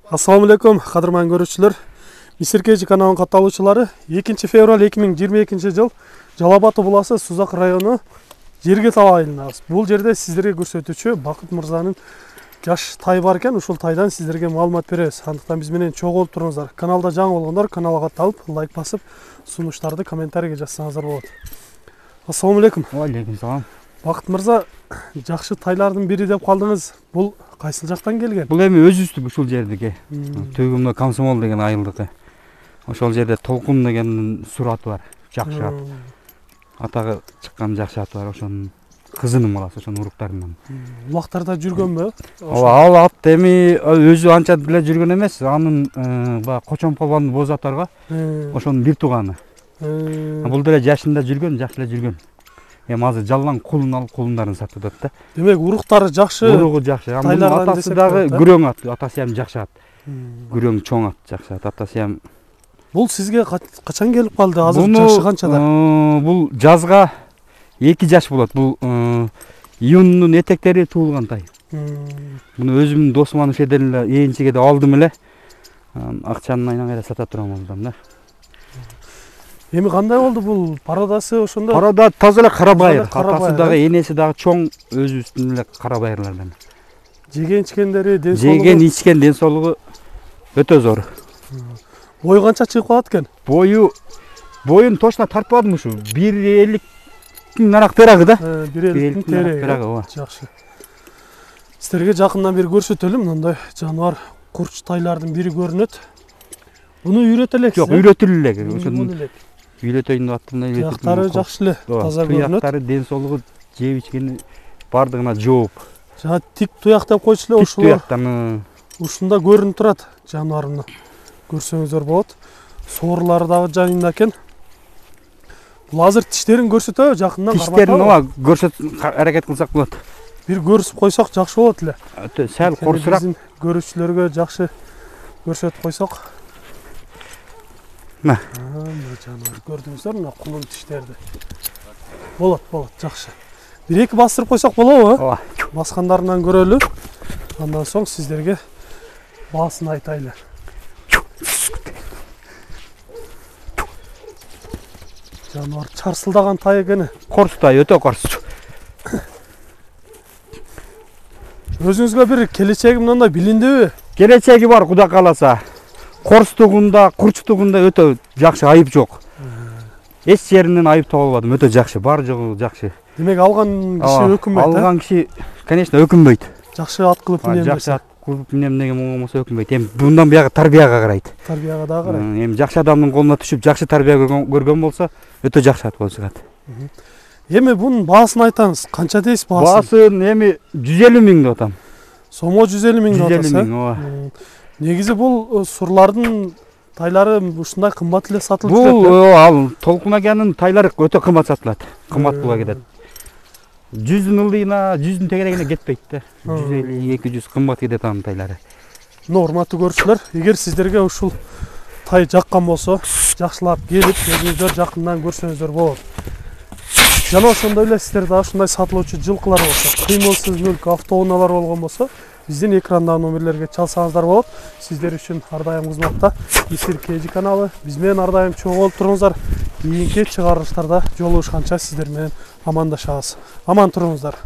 Assalamu alaikum, кадырман көрүүчүлөр. Мисир KG каналынын катталуучулары 2 февраль 2022 жыл Жалал Абад областы Сузак району Жергет айылындабыз. Бул жерде сиздерге көрсөтүүчү Бакыт мырзанын жаш тай бар экен. Ушул тайдан сиздерге маалымат беребиз. Андыктан биз менен чогуу болуп туруңуздар. Каналда жаңы болгондор каналга катталып, лайк басып, сунуштарды комментарийге жазсаңыздар болот. Ассаламу алейкум. Алейкум салам. Бакыт мырза, жакшы тайлардын бири деп калдыңыз. Бул кайсыл жактан келген? Бул эми өзүбүздүк ушул жердики. Төгүмдө Комсомол деген айылдыкы. Ошол жерде Толкун деген сураты бар. Жакшы ат. Атагы чыккан жакшы аты бар. Ошонун кызынын баласы, ошонун уруктарынан. Улактарда жүргөнбү? Ал ат эми өзү анча деле жүргөн эмес. Анын баягы Кочон полбондун боз аттарга ошонун бир тууганы. Бул деле жашында жүргөн, жакшы эле жүргөн. Эми азыр жалган кулун алып кулундарын сатып атат да. Демек уруктары жакшы. Уругу жакшы. Анын атасы дагы күрөң ат. Атасы ham жакшы ат. Күрөң чоң ат, жакшы ат. Атасы ham. Бул сизге качан келип калды? Азыр жашы канчада? Бул жазга 2 жаш болот. Бул июндун этектери туулган тай. Буну өзүмдүн досуман ошеден эле ээнчиге да алдым эле. Акчанын айнан сата турам алдым да. Эми кандай болду бул пародасы ошондо? Парода таза эле кара байыр. Атасы дагы, энеси дагы чоң, өзүбүздүн эле кара байырлардан. Жеген ичкендери, ден соолугу? Жеген ичкен ден соолугу өтө зор. Бою канча чыгып калат экен? Боюн точно тартпадым ушу. 1,50 нарак терагы да. 1,50 терагы. Жакшы. Сиздерге жакындан бери көрсөтөлүм, мындай жаныбар курч тайлардын бири көрүнөт. Буну үйрөтө элексиз? Жок, үйрөтүлө элек. Ошону үйрөтөйүн деп аттым да. Тияктары жакшы эле, таза көрүнөт. Тияктары, ден соолугу, жеп ичкени бардыгына жооп. Жана тик туяк деп койчу эле, ушул туяктан ушунда көрүнүп турат жаныбарымны. Көрсөңүздөр болот. Соорлары дагы жанында экен. Бул азыр тиштерин көрсөтөбү, жакындан карматабы? Тиштерин көрсөт аракет кылсак болот. Бир көрүсүп койсок жакшы болот эле. Сәл корсурак. Биздин көрүүчүлөргө жакшы көрсөтүп койсок. Мына жаныбар көрдүңүздөр, мына кулун тиштерди. Болот, жакшы. 1-2 бастырып койсок болобу? Ооба. Баскандарынан көрөлү. Андан соң сиздерге баасын айтайлы. Жаныбар чарсылдаган тай экен. Корс тай, өтө корс. Өзүңүзгө бир келечеги мындай билиндиби? Келечеги бар, Кудай кааласа. Корстугунда, курчтугунда өтө жакшы, айып жок. Эч жеринен айып таба албадым, өтө жакшы, бар жогу жакшы. Демек алган киши өкүнбөйт, алган киши, конечно, өкүнбөйт. Жакшы ат кылып минем. Жакшы ат кылып минем деген болмосо өкүнбөйт. Эми bundan бияга тарбияга карайт. Тарбияга дагы карайт. Эми жакшы адамдын колуна түшүп, жакшы тарбия көргөн болсо, өтө жакшы ат болуп чыгат. Эми бунун баасын айтаңыз. Канча дейсиз баасын? Баасын эми 150 миң деп атам. Сомо 150 миң деп атасыз? 150 миң, ооба. Негизи бул сурлардын тайлары ушундай кымбат эле сатылып жүрөт. Бул ал Толкун агянын тайлары өтө кымбат сатылат. Кымбат була кетет. 100 ылдыйына, 100 тегерегине кетпейт да. 150-200 кымбат кетет анын тайлары. Мына урматтуу көрүүчүлөр, эгер сиздерге ушул тай жаккан болсо, жакшылап келип, өзүңүздөр жакындан көрсөңүздөр болот. Жана ошондой эле сиздер дагы ушундай сатылуучу жылкылар болсо, кыймылсыз мүлк, автоунaalар болгон болсо, биздин экрандагы номерлерге чалсаңыздар болот. Сиздер үчүн ар дайым кызматта Мисир KG каналы. Биз менен ар дайым чогуу болуп туруңуздар. Кийинки чыгарылыштарда жолугушканча сиздер менен амандашабыз. Аман туруңуздар.